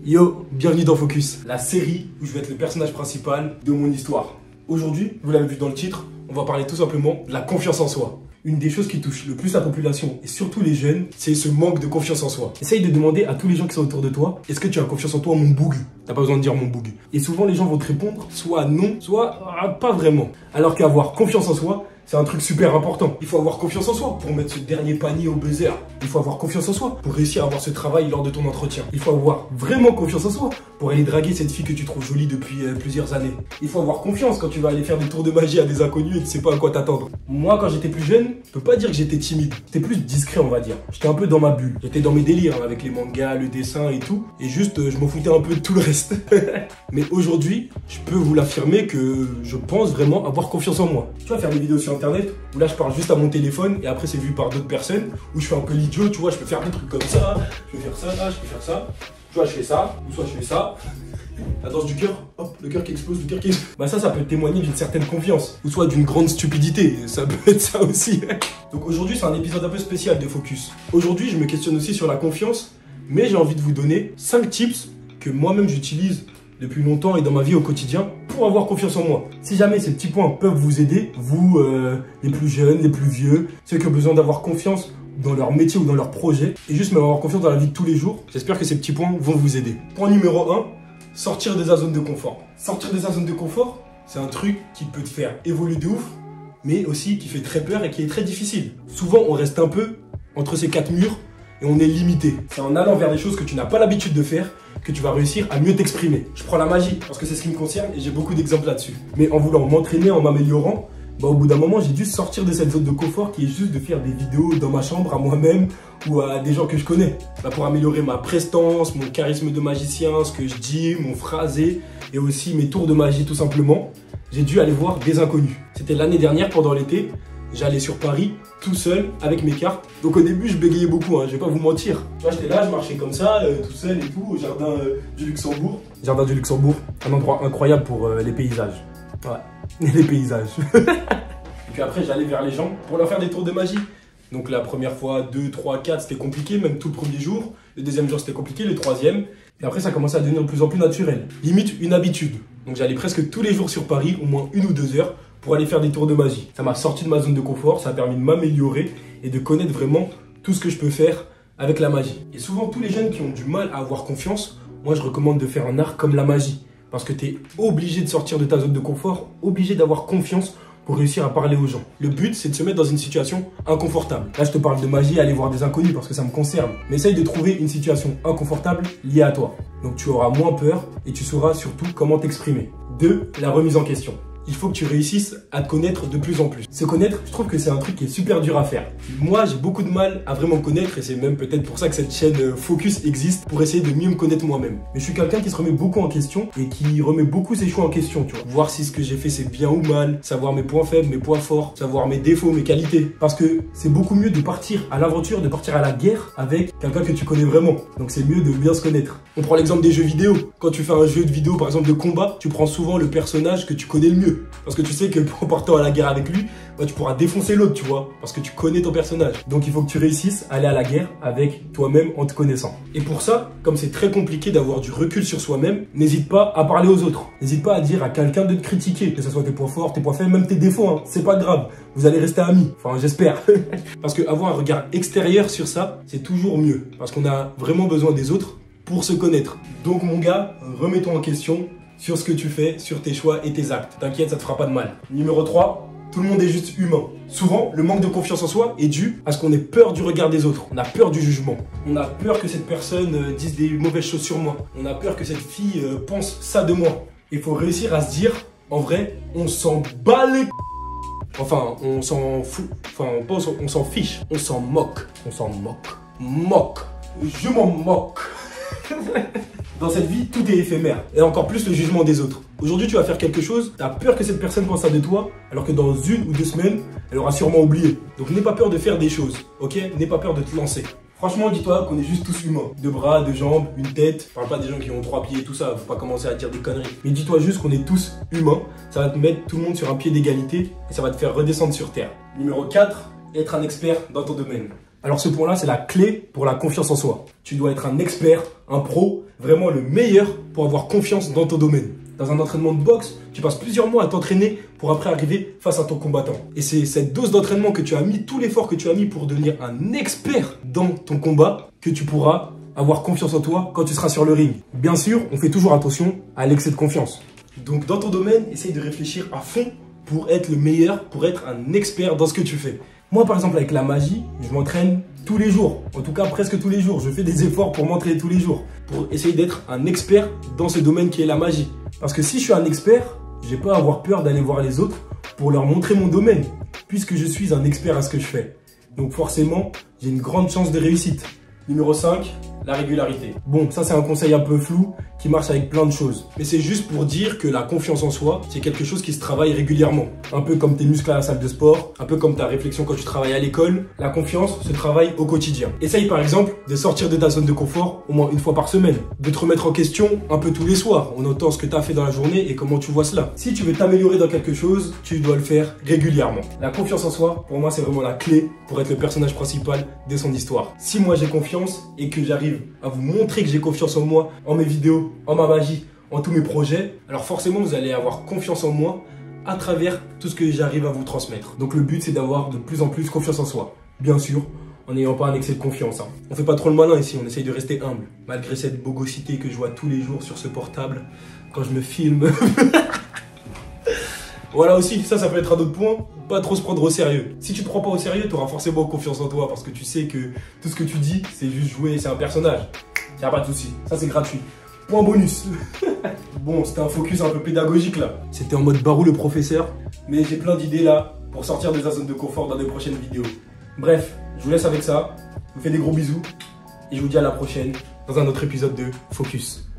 Yo, bienvenue dans Focus, la série où je vais être le personnage principal de mon histoire. Aujourd'hui, vous l'avez vu dans le titre, on va parler tout simplement de la confiance en soi. Une des choses qui touche le plus la population et surtout les jeunes, c'est ce manque de confiance en soi. Essaye de demander à tous les gens qui sont autour de toi, est-ce que tu as confiance en toi, mon boug? T'as pas besoin de dire mon boug. Et souvent les gens vont te répondre soit non, soit pas vraiment. Alors qu'avoir confiance en soi, c'est un truc super important. Il faut avoir confiance en soi pour mettre ce dernier panier au buzzer. Il faut avoir confiance en soi pour réussir à avoir ce travail lors de ton entretien. Il faut avoir vraiment confiance en soi pour aller draguer cette fille que tu trouves jolie depuis plusieurs années. Il faut avoir confiance quand tu vas aller faire des tours de magie à des inconnus et tu sais pas à quoi t'attendre. Moi, quand j'étais plus jeune, je peux pas dire que j'étais timide. J'étais plus discret, on va dire. J'étais un peu dans ma bulle. J'étais dans mes délires avec les mangas, le dessin et tout. Et juste, je m'en foutais un peu de tout le reste. Mais aujourd'hui, je peux vous l'affirmer que je pense vraiment avoir confiance en moi. Tu vas faire des vidéos sur internet où là je parle juste à mon téléphone et après c'est vu par d'autres personnes où je fais un peu l'idiot, tu vois, je peux faire des trucs comme ça, je peux faire ça, là, je peux faire ça. Tu vois, je fais ça, ou soit je fais ça. La danse du cœur, hop, le cœur qui explose, le cœur qui explose. Bah ça peut témoigner d'une certaine confiance, ou soit d'une grande stupidité, ça peut être ça aussi. Donc aujourd'hui c'est un épisode un peu spécial de Focus. Aujourd'hui je me questionne aussi sur la confiance, mais j'ai envie de vous donner 5 tips que moi-même j'utilise depuis longtemps et dans ma vie au quotidien pour avoir confiance en moi. Si jamais ces petits points peuvent vous aider, vous, les plus jeunes, les plus vieux, ceux qui ont besoin d'avoir confiance dans leur métier ou dans leur projet, et juste même avoir confiance dans la vie de tous les jours, j'espère que ces petits points vont vous aider. Point numéro 1, sortir de sa zone de confort. Sortir de sa zone de confort, c'est un truc qui peut te faire évoluer de ouf, mais aussi qui fait très peur et qui est très difficile. Souvent, on reste un peu entre ces 4 murs et on est limité. C'est en allant vers des choses que tu n'as pas l'habitude de faire que tu vas réussir à mieux t'exprimer. Je prends la magie parce que c'est ce qui me concerne et j'ai beaucoup d'exemples là-dessus. Mais en voulant m'entraîner, en m'améliorant, bah, au bout d'un moment, j'ai dû sortir de cette zone de confort qui est juste de faire des vidéos dans ma chambre à moi-même ou à des gens que je connais. Bah, pour améliorer ma prestance, mon charisme de magicien, ce que je dis, mon phrasé et aussi mes tours de magie tout simplement, j'ai dû aller voir des inconnus. C'était l'année dernière pendant l'été. J'allais sur Paris tout seul avec mes cartes. Donc au début je bégayais beaucoup, hein, je vais pas vous mentir. Tu vois, j'étais là, je marchais comme ça, tout seul et tout, au jardin du Luxembourg. Jardin du Luxembourg, un endroit incroyable pour les paysages. Ouais, les paysages. Et puis après j'allais vers les gens pour leur faire des tours de magie. Donc la première fois, 2, 3, 4, c'était compliqué, même tout le premier jour. Le deuxième jour c'était compliqué, le troisième. Et après ça commençait à devenir de plus en plus naturel. Limite une habitude. Donc j'allais presque tous les jours sur Paris, au moins 1 ou 2 heures, pour aller faire des tours de magie. Ça m'a sorti de ma zone de confort, ça a permis de m'améliorer et de connaître vraiment tout ce que je peux faire avec la magie. Et souvent, tous les jeunes qui ont du mal à avoir confiance, moi je recommande de faire un art comme la magie. Parce que tu es obligé de sortir de ta zone de confort, obligé d'avoir confiance pour réussir à parler aux gens. Le but, c'est de se mettre dans une situation inconfortable. Là, je te parle de magie, aller voir des inconnus parce que ça me concerne. Mais essaye de trouver une situation inconfortable liée à toi. Donc tu auras moins peur et tu sauras surtout comment t'exprimer. 2. La remise en question. Il faut que tu réussisses à te connaître de plus en plus. Se connaître, je trouve que c'est un truc qui est super dur à faire. Moi, j'ai beaucoup de mal à vraiment me connaître et c'est même peut-être pour ça que cette chaîne Focus existe, pour essayer de mieux me connaître moi-même. Mais je suis quelqu'un qui se remet beaucoup en question et qui remet beaucoup ses choix en question, tu vois. Voir si ce que j'ai fait c'est bien ou mal, savoir mes points faibles, mes points forts, savoir mes défauts, mes qualités. Parce que c'est beaucoup mieux de partir à l'aventure, de partir à la guerre avec quelqu'un que tu connais vraiment. Donc c'est mieux de bien se connaître. On prend l'exemple des jeux vidéo. Quand tu fais un jeu de vidéo, par exemple de combat, tu prends souvent le personnage que tu connais le mieux. Parce que tu sais que en partant à la guerre avec lui, bah, tu pourras défoncer l'autre, tu vois. Parce que tu connais ton personnage. Donc il faut que tu réussisses à aller à la guerre avec toi-même en te connaissant. Et pour ça, comme c'est très compliqué d'avoir du recul sur soi-même, n'hésite pas à parler aux autres. N'hésite pas à dire à quelqu'un de te critiquer. Que ce soit tes points forts, tes points faibles, même tes défauts. Hein. C'est pas grave. Vous allez rester amis. Enfin, j'espère. Parce qu'avoir un regard extérieur sur ça, c'est toujours mieux. Parce qu'on a vraiment besoin des autres pour se connaître. Donc mon gars, remets-toi en question sur ce que tu fais, sur tes choix et tes actes. T'inquiète, ça te fera pas de mal. Numéro 3, tout le monde est juste humain. Souvent, le manque de confiance en soi est dû à ce qu'on ait peur du regard des autres. On a peur du jugement. On a peur que cette personne dise des mauvaises choses sur moi. On a peur que cette fille pense ça de moi. Il faut réussir à se dire, en vrai, on s'en bat les... Enfin, on s'en fout. Enfin, on s'en fiche. On s'en moque. On s'en moque. Moque. Je m'en moque. Dans cette vie, tout est éphémère. Et encore plus le jugement des autres. Aujourd'hui, tu vas faire quelque chose, tu as peur que cette personne pense ça de toi, alors que dans 1 ou 2 semaines, elle aura sûrement oublié. Donc n'aie pas peur de faire des choses, ok? N'aie pas peur de te lancer. Franchement, dis-toi qu'on est juste tous humains. 2 bras, 2 jambes, une tête. Je parle pas des gens qui ont 3 pieds et tout ça, faut pas commencer à dire des conneries. Mais dis-toi juste qu'on est tous humains. Ça va te mettre tout le monde sur un pied d'égalité et ça va te faire redescendre sur terre. Numéro 4, être un expert dans ton domaine. Alors ce point-là, c'est la clé pour la confiance en soi. Tu dois être un expert, un pro, vraiment le meilleur pour avoir confiance dans ton domaine. Dans un entraînement de boxe, tu passes plusieurs mois à t'entraîner pour après arriver face à ton combattant. Et c'est cette dose d'entraînement que tu as mis, tout l'effort que tu as mis pour devenir un expert dans ton combat, que tu pourras avoir confiance en toi quand tu seras sur le ring. Bien sûr, on fait toujours attention à l'excès de confiance. Donc dans ton domaine, essaye de réfléchir à fond pour être le meilleur, pour être un expert dans ce que tu fais. Moi, par exemple, avec la magie, je m'entraîne tous les jours. En tout cas, presque tous les jours. Je fais des efforts pour m'entraîner tous les jours. Pour essayer d'être un expert dans ce domaine qui est la magie. Parce que si je suis un expert, j'ai pas à avoir peur d'aller voir les autres pour leur montrer mon domaine. Puisque je suis un expert à ce que je fais. Donc forcément, j'ai une grande chance de réussite. Numéro 5, la régularité. Bon, ça c'est un conseil un peu flou qui marche avec plein de choses. Mais c'est juste pour dire que la confiance en soi, c'est quelque chose qui se travaille régulièrement. Un peu comme tes muscles à la salle de sport, un peu comme ta réflexion quand tu travailles à l'école. La confiance se travaille au quotidien. Essaye par exemple de sortir de ta zone de confort au moins une fois par semaine. De te remettre en question un peu tous les soirs. On entend ce que tu as fait dans la journée et comment tu vois cela. Si tu veux t'améliorer dans quelque chose, tu dois le faire régulièrement. La confiance en soi, pour moi, c'est vraiment la clé pour être le personnage principal de son histoire. Si moi j'ai confiance et que j'arrive à vous montrer que j'ai confiance en moi, en mes vidéos, en ma magie, en tous mes projets, alors forcément vous allez avoir confiance en moi à travers tout ce que j'arrive à vous transmettre. Donc le but c'est d'avoir de plus en plus confiance en soi. Bien sûr, en n'ayant pas un excès de confiance. On fait pas trop le malin ici, on essaye de rester humble. Malgré cette bogosité que je vois tous les jours sur ce portable, quand je me filme. Voilà aussi, ça peut être un autre point, pas trop se prendre au sérieux. Si tu te prends pas au sérieux, tu auras forcément confiance en toi parce que tu sais que tout ce que tu dis, c'est juste jouer, c'est un personnage. Y'a pas de souci, ça c'est gratuit. Point bonus. Bon, c'était un focus un peu pédagogique là. C'était en mode Barou le professeur, mais j'ai plein d'idées là pour sortir de sa zone de confort dans des prochaines vidéos. Bref, je vous laisse avec ça, je vous fais des gros bisous et je vous dis à la prochaine dans un autre épisode de Focus.